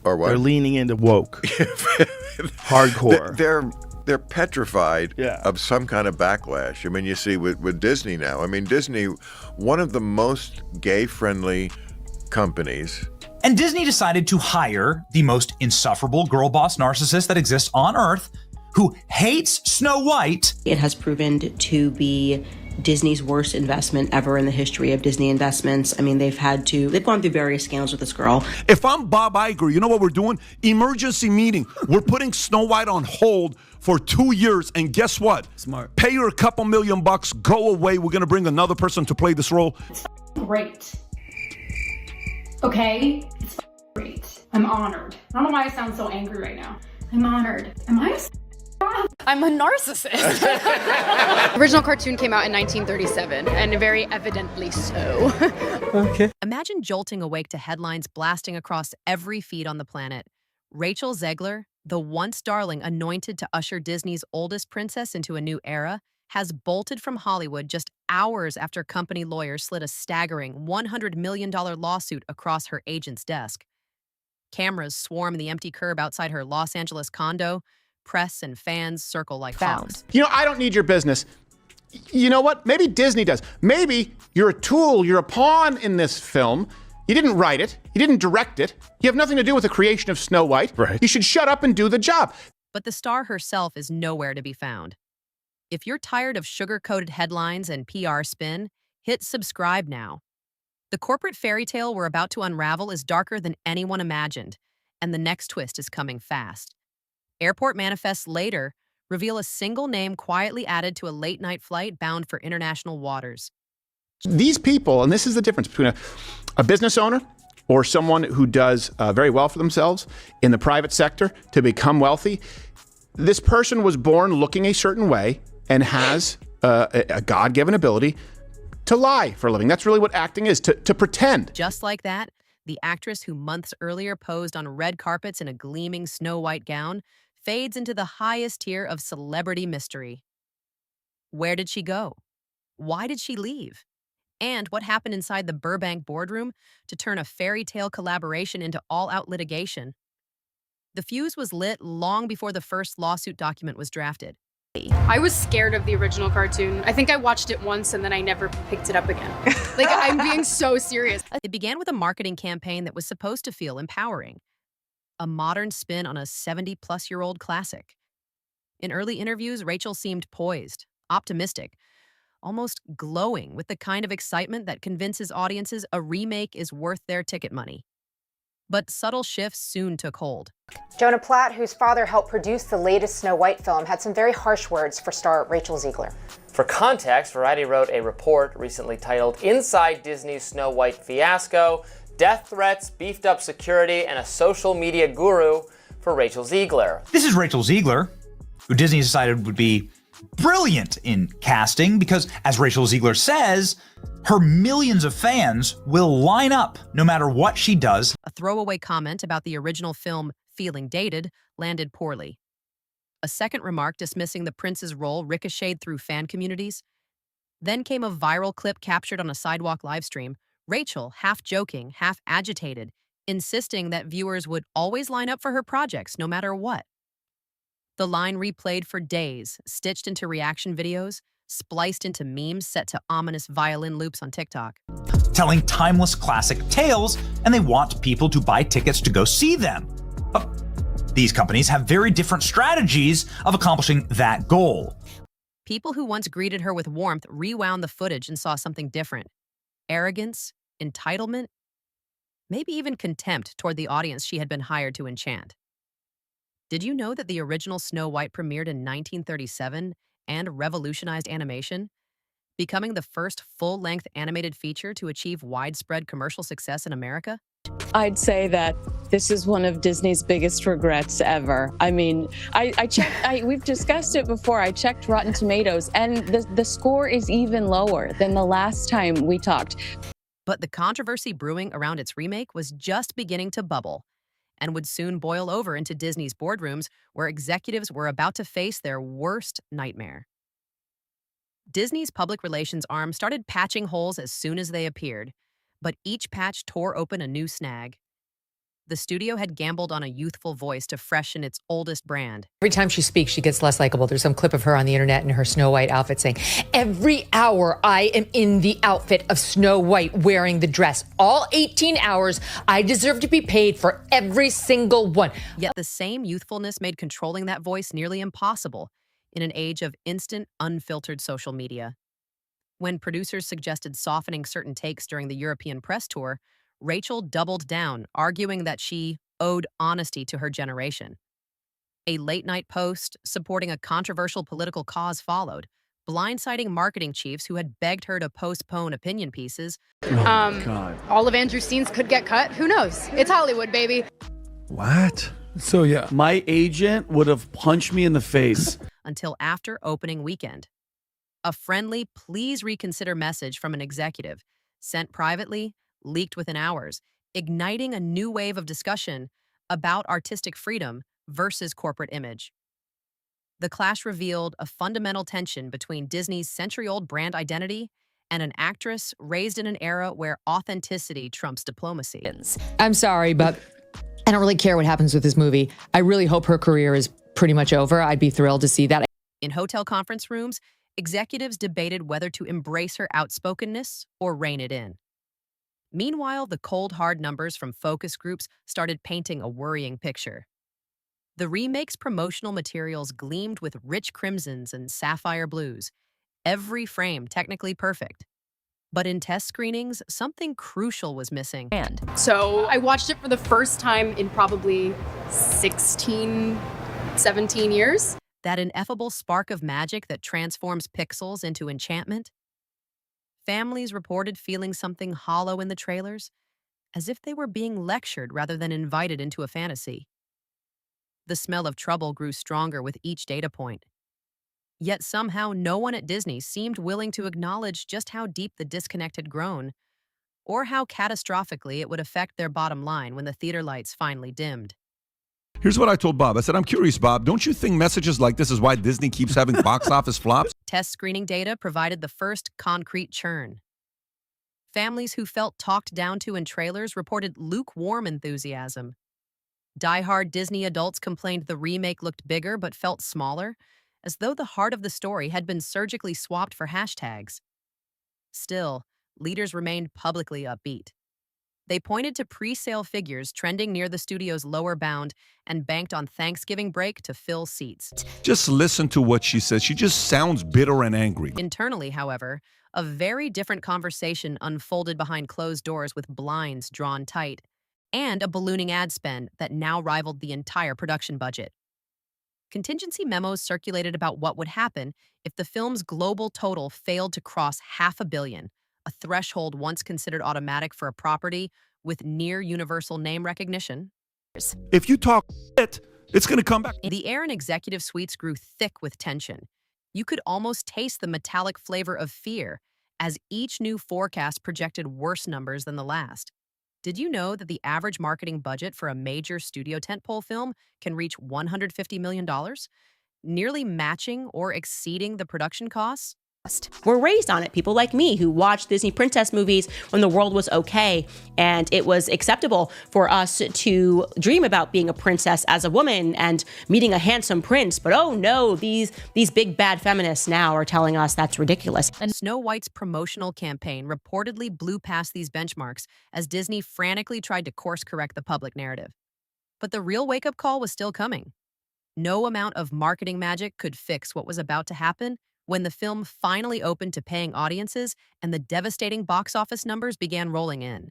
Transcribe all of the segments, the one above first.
Or what? They're leaning into woke. Hardcore. They're petrified Yeah. of some kind of backlash. I mean, you see with Disney now. I mean, Disney, one of the most gay-friendly companies. And Disney decided to hire the most insufferable girl boss narcissist that exists on Earth, who hates Snow White. It has proven to be Disney's worst investment ever in the history of Disney investments. I mean, they've gone through various scandals with this girl. If I'm Bob Iger, you know what we're doing? Emergency meeting. We're putting Snow White on hold for 2 years, and guess what? Smart. Pay her a couple $1,000,000, go away. We're gonna bring another person to play this role. It's great. Okay? It's great. I'm honored. I don't know why I sound so angry right now. I'm honored. Am I I'm a narcissist. The original cartoon came out in 1937, and very evidently so. Okay. Imagine jolting awake to headlines blasting across every feed on the planet. Rachel Zegler, the once darling anointed to usher Disney's oldest princess into a new era, has bolted from Hollywood just hours after company lawyers slid a staggering $100 million lawsuit across her agent's desk. Cameras swarm the empty curb outside her Los Angeles condo. Press and fans circle like hawks. You know, I don't need your business. You know what? Maybe Disney does. Maybe you're a tool, you're a pawn in this film. You didn't write it. You didn't direct it. You have nothing to do with the creation of Snow White. Right. You should shut up and do the job. But the star herself is nowhere to be found. If you're tired of sugar-coated headlines and PR spin, hit subscribe now. The corporate fairy tale we're about to unravel is darker than anyone imagined, and the next twist is coming fast. Airport manifests later reveal a single name quietly added to a late-night flight bound for international waters. These people, and this is the difference between a business owner or someone who does very well for themselves in the private sector to become wealthy. This person was born looking a certain way and has a God-given ability to lie for a living. That's really what acting is, to pretend. Just like that, the actress who months earlier posed on red carpets in a gleaming Snow White gown fades into the highest tier of celebrity mystery. Where did she go? Why did she leave? And what happened inside the Burbank boardroom to turn a fairy tale collaboration into all-out litigation? The fuse was lit long before the first lawsuit document was drafted. I was scared of the original cartoon. I think I watched it once and then I never picked it up again. Like, I'm being so serious. It began with a marketing campaign that was supposed to feel empowering. A modern spin on a 70-plus-year-old classic. In early interviews, Rachel seemed poised, optimistic, almost glowing with the kind of excitement that convinces audiences a remake is worth their ticket money. But subtle shifts soon took hold. Jonah Platt, whose father helped produce the latest Snow White film, had some very harsh words for star Rachel Zegler. For context, Variety wrote a report recently titled Inside Disney's Snow White Fiasco, Death Threats, Beefed Up Security, and a Social Media Guru for Rachel Zegler. This is Rachel Zegler, who Disney decided would be brilliant in casting because, as Rachel Zegler says, her millions of fans will line up no matter what she does. A throwaway comment about the original film feeling dated landed poorly. A second remark dismissing the prince's role ricocheted through fan communities. Then came a viral clip captured on a sidewalk livestream, Rachel, half joking, half agitated, insisting that viewers would always line up for her projects no matter what. The line replayed for days, stitched into reaction videos, spliced into memes set to ominous violin loops on TikTok. Telling timeless classic tales, and they want people to buy tickets to go see them. But these companies have very different strategies of accomplishing that goal. People who once greeted her with warmth rewound the footage and saw something different. Arrogance, entitlement, maybe even contempt toward the audience she had been hired to enchant. Did you know that the original Snow White premiered in 1937 and revolutionized animation, becoming the first full-length animated feature to achieve widespread commercial success in America? I'd say that this is one of Disney's biggest regrets ever. I mean, I checked, we've discussed it before. I checked Rotten Tomatoes, and the score is even lower than the last time we talked. But the controversy brewing around its remake was just beginning to bubble and would soon boil over into Disney's boardrooms, where executives were about to face their worst nightmare. Disney's public relations arm started patching holes as soon as they appeared, but each patch tore open a new snag. The studio had gambled on a youthful voice to freshen its oldest brand. Every time she speaks, she gets less likable. There's some clip of her on the internet in her Snow White outfit saying, "Every hour I am in the outfit of Snow White wearing the dress. All 18 hours, I deserve to be paid for every single one." Yet the same youthfulness made controlling that voice nearly impossible in an age of instant, unfiltered social media. When producers suggested softening certain takes during the European press tour, Rachel doubled down, arguing that she owed honesty to her generation. A late-night post supporting a controversial political cause followed, blindsiding marketing chiefs who had begged her to postpone opinion pieces. God. All of Andrew's scenes could get cut. Who knows? It's Hollywood, baby. What? So yeah, my agent would have punched me in the face. Until after opening weekend. A friendly please reconsider message from an executive, sent privately, leaked within hours, igniting a new wave of discussion about artistic freedom versus corporate image. The clash revealed a fundamental tension between Disney's century-old brand identity and an actress raised in an era where authenticity trumps diplomacy. I'm sorry, but I don't really care what happens with this movie. I really hope her career is pretty much over. I'd be thrilled to see that. In hotel conference rooms, executives debated whether to embrace her outspokenness or rein it in. Meanwhile, the cold, hard numbers from focus groups started painting a worrying picture. The remake's promotional materials gleamed with rich crimsons and sapphire blues, every frame technically perfect. But in test screenings, something crucial was missing. So I watched it for the first time in probably 16, 17 years. That ineffable spark of magic that transforms pixels into enchantment. Families reported feeling something hollow in the trailers, as if they were being lectured rather than invited into a fantasy. The smell of trouble grew stronger with each data point. Yet somehow no one at Disney seemed willing to acknowledge just how deep the disconnect had grown, or how catastrophically it would affect their bottom line when the theater lights finally dimmed. Here's what I told Bob. I said, I'm curious, Bob, don't you think messages like this is why Disney keeps having box office flops? Test screening data provided the first concrete churn. Families who felt talked down to in trailers reported lukewarm enthusiasm. Die-hard Disney adults complained the remake looked bigger but felt smaller, as though the heart of the story had been surgically swapped for hashtags. Still, leaders remained publicly upbeat. They pointed to pre-sale figures trending near the studio's lower bound and banked on Thanksgiving break to fill seats. Just listen to what she says. She just sounds bitter and angry. Internally, however, a very different conversation unfolded behind closed doors with blinds drawn tight and a ballooning ad spend that now rivaled the entire production budget. Contingency memos circulated about what would happen if the film's global total failed to cross $500 million, a threshold once considered automatic for a property with near universal name recognition. If you talk shit, it's going to come back. The air in executive suites grew thick with tension. You could almost taste the metallic flavor of fear as each new forecast projected worse numbers than the last. Did you know that the average marketing budget for a major studio tentpole film can reach $150 million, nearly matching or exceeding the production costs? We're raised on it. People like me who watched Disney princess movies when the world was okay and it was acceptable for us to dream about being a princess as a woman and meeting a handsome prince. But oh no, these big bad feminists now are telling us that's ridiculous. And Snow White's promotional campaign reportedly blew past these benchmarks as Disney frantically tried to course-correct the public narrative. But the real wake-up call was still coming. No amount of marketing magic could fix what was about to happen when the film finally opened to paying audiences and the devastating box office numbers began rolling in.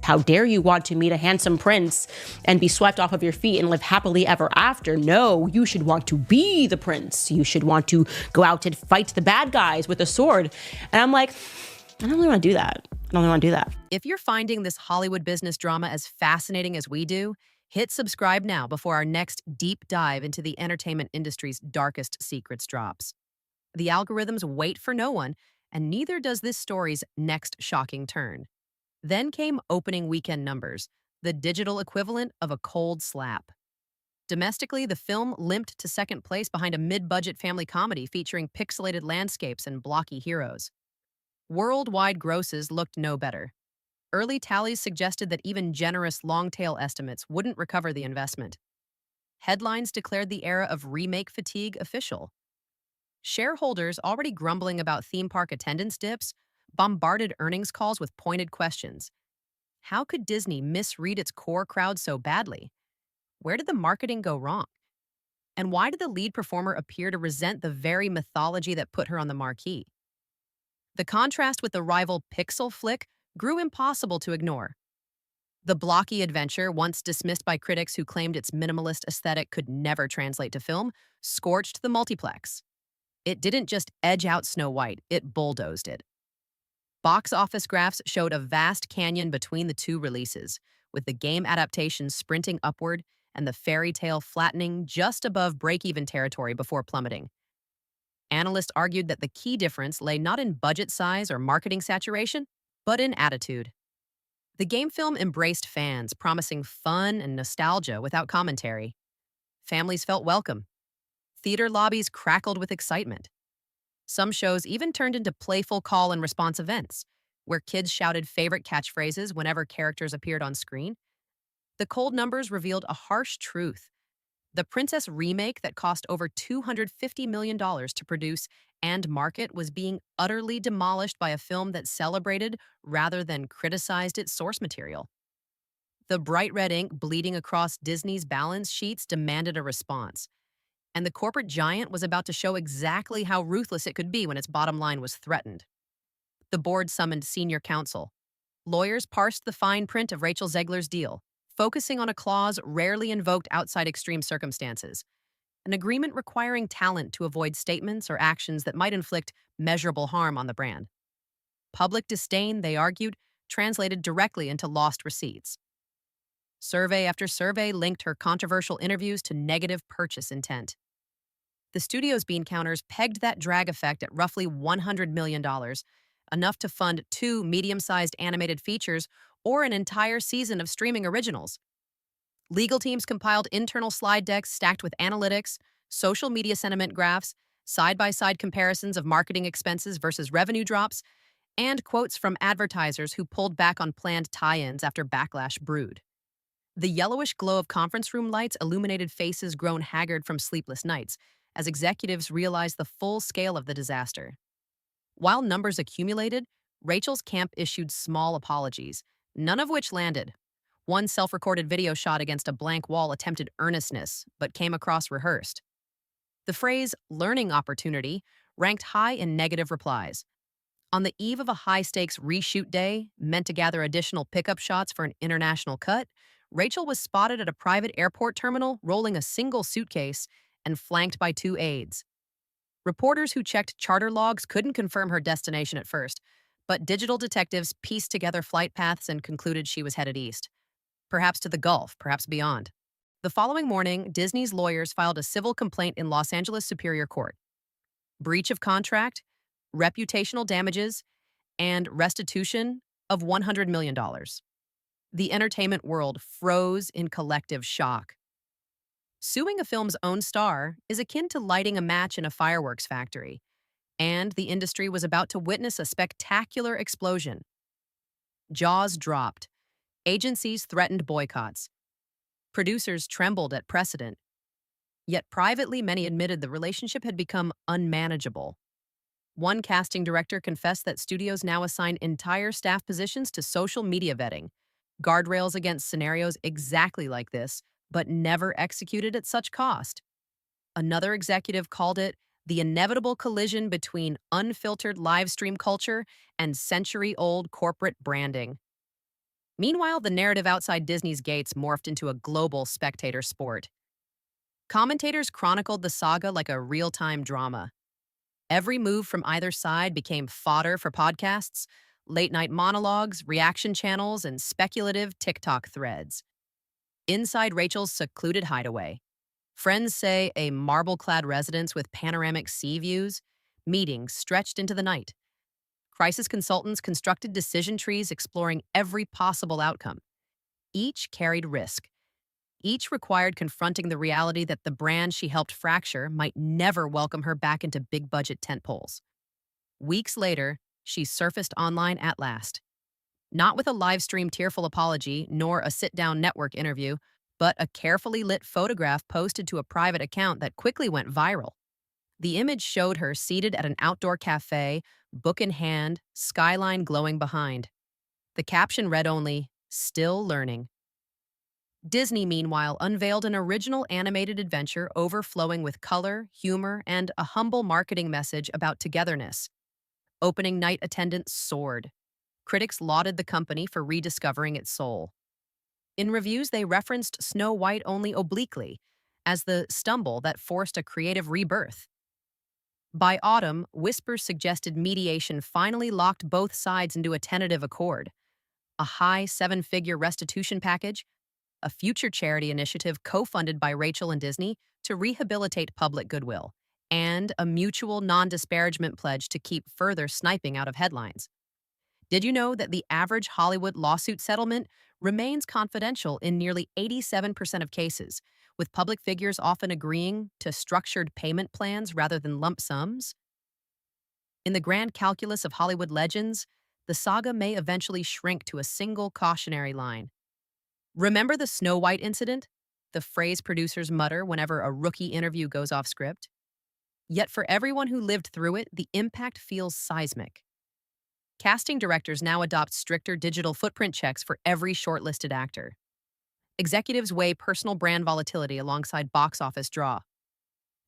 How dare you want to meet a handsome prince and be swept off of your feet and live happily ever after? No, you should want to be the prince. You should want to go out and fight the bad guys with a sword. And I'm like, I don't really want to do that. I don't really want to do that. If you're finding this Hollywood business drama as fascinating as we do, hit subscribe now before our next deep dive into the entertainment industry's darkest secrets drops. The algorithms wait for no one, and neither does this story's next shocking turn. Then came opening weekend numbers, the digital equivalent of a cold slap. Domestically, the film limped to second place behind a mid-budget family comedy featuring pixelated landscapes and blocky heroes. Worldwide grosses looked no better. early tallies suggested that even generous long-tail estimates wouldn't recover the investment. Headlines declared the era of remake fatigue official. Shareholders, already grumbling about theme park attendance dips, bombarded earnings calls with pointed questions. How could Disney misread its core crowd so badly? Where did the marketing go wrong? And why did the lead performer appear to resent the very mythology that put her on the marquee? The contrast with the rival Pixel flick grew impossible to ignore. The blocky adventure, once dismissed by critics who claimed its minimalist aesthetic could never translate to film, scorched the multiplex. It didn't just edge out Snow White, it bulldozed it. Box office graphs showed a vast canyon between the two releases, with the game adaptation sprinting upward and the fairy tale flattening just above break-even territory before plummeting. Analysts argued that the key difference lay not in budget size or marketing saturation, but in attitude. The game film embraced fans, promising fun and nostalgia without commentary. Families felt welcome. Theater lobbies crackled with excitement. Some shows even turned into playful call and response events, where kids shouted favorite catchphrases whenever characters appeared on screen. The cold numbers revealed a harsh truth. The Princess remake that cost over $250 million to produce and market was being utterly demolished by a film that celebrated rather than criticized its source material. The bright red ink bleeding across Disney's balance sheets demanded a response, and the corporate giant was about to show exactly how ruthless it could be when its bottom line was threatened. The board summoned senior counsel. Lawyers parsed the fine print of Rachel Zegler's deal, focusing on a clause rarely invoked outside extreme circumstances, an agreement requiring talent to avoid statements or actions that might inflict measurable harm on the brand. Public disdain, they argued, translated directly into lost receipts. Survey after survey linked her controversial interviews to negative purchase intent. The studio's bean counters pegged that drag effect at roughly $100 million, enough to fund 2 medium-sized animated features or an entire season of streaming originals. Legal teams compiled internal slide decks stacked with analytics, social media sentiment graphs, side-by-side comparisons of marketing expenses versus revenue drops, and quotes from advertisers who pulled back on planned tie-ins after backlash brewed. The yellowish glow of conference room lights illuminated faces grown haggard from sleepless nights as executives realized the full scale of the disaster. While numbers accumulated, Rachel's camp issued small apologies, none of which landed. One self-recorded video shot against a blank wall attempted earnestness, but came across rehearsed. The phrase learning opportunity ranked high in negative replies. On the eve of a high-stakes reshoot day, meant to gather additional pickup shots for an international cut, Rachel was spotted at a private airport terminal rolling a single suitcase and flanked by 2 aides. Reporters who checked charter logs couldn't confirm her destination at first, but digital detectives pieced together flight paths and concluded she was headed east. Perhaps to the Gulf, perhaps beyond. The following morning, Disney's lawyers filed a civil complaint in Los Angeles Superior Court. Breach of contract, reputational damages, and restitution of $100 million. The entertainment world froze in collective shock. Suing a film's own star is akin to lighting a match in a fireworks factory, and the industry was about to witness a spectacular explosion. Jaws dropped. Agencies threatened boycotts. Producers trembled at precedent. Yet privately, many admitted the relationship had become unmanageable. One casting director confessed that studios now assign entire staff positions to social media vetting, guardrails against scenarios exactly like this, but never executed at such cost. Another executive called it the inevitable collision between unfiltered live stream culture and century-old corporate branding. Meanwhile, the narrative outside Disney's gates morphed into a global spectator sport. Commentators chronicled the saga like a real-time drama. Every move from either side became fodder for podcasts, late-night monologues, reaction channels, and speculative TikTok threads. Inside Rachel's secluded hideaway, friends say a marble-clad residence with panoramic sea views, meetings stretched into the night. Crisis consultants constructed decision trees exploring every possible outcome. Each carried risk. Each required confronting the reality that the brand she helped fracture might never welcome her back into big-budget tentpoles. Weeks later, she surfaced online at last. Not with a live stream tearful apology, nor a sit-down network interview, but a carefully lit photograph posted to a private account that quickly went viral. The image showed her seated at an outdoor cafe, book in hand, skyline glowing behind. The caption read only, "Still learning." Disney, meanwhile, unveiled an original animated adventure overflowing with color, humor, and a humble marketing message about togetherness. Opening night attendance soared. Critics lauded the company for rediscovering its soul. In reviews, they referenced Snow White only obliquely, as the stumble that forced a creative rebirth. By autumn, whispers suggested mediation finally locked both sides into a tentative accord. A high seven-figure restitution package, a future charity initiative co-funded by Rachel and Disney to rehabilitate public goodwill, and a mutual non-disparagement pledge to keep further sniping out of headlines. Did you know that the average Hollywood lawsuit settlement remains confidential in nearly 87% of cases, with public figures often agreeing to structured payment plans rather than lump sums? In the grand calculus of Hollywood legends, the saga may eventually shrink to a single cautionary line. Remember the Snow White incident? The phrase producers mutter whenever a rookie interview goes off script? Yet for everyone who lived through it, the impact feels seismic. Casting directors now adopt stricter digital footprint checks for every shortlisted actor. Executives weigh personal brand volatility alongside box office draw.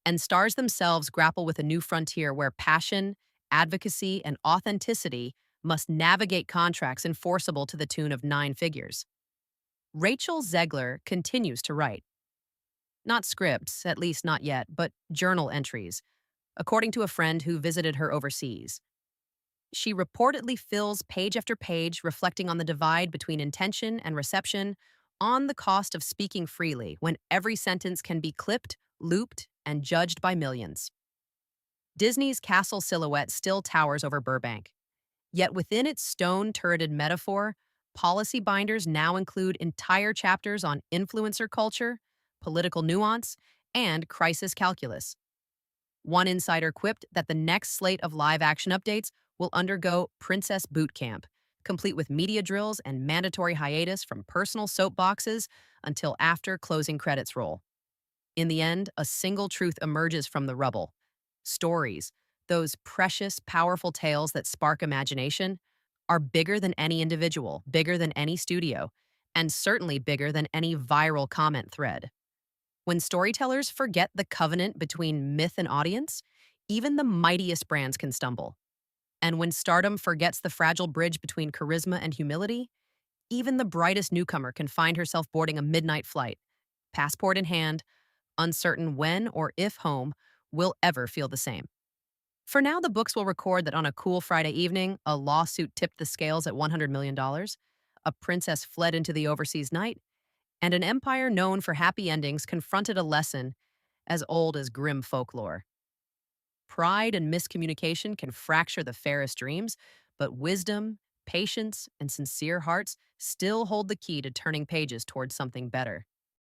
And stars themselves grapple with a new frontier where passion, advocacy, and authenticity must navigate contracts enforceable to the tune of 9 figures. Rachel Zegler continues to write. Not scripts, at least not yet, but journal entries, according to a friend who visited her overseas. She reportedly fills page after page reflecting on the divide between intention and reception, on the cost of speaking freely when every sentence can be clipped, looped, and judged by millions. Disney's castle silhouette still towers over Burbank. Yet within its stone-turreted metaphor, policy binders now include entire chapters on influencer culture, political nuance, and crisis calculus. One insider quipped that the next slate of live-action updates will undergo Princess Boot Camp, complete with media drills and mandatory hiatus from personal soapboxes until after closing credits roll. In the end, a single truth emerges from the rubble. Stories, those precious, powerful tales that spark imagination, are bigger than any individual, bigger than any studio, and certainly bigger than any viral comment thread. When storytellers forget the covenant between myth and audience, even the mightiest brands can stumble. And when stardom forgets the fragile bridge between charisma and humility, even the brightest newcomer can find herself boarding a midnight flight, passport in hand, uncertain when or if home will ever feel the same. For now, the books will record that on a cool Friday evening, a lawsuit tipped the scales at $100 million, a princess fled into the overseas night, and an empire known for happy endings confronted a lesson as old as grim folklore. Pride and miscommunication can fracture the fairest dreams, but wisdom, patience, and sincere hearts still hold the key to turning pages towards something better.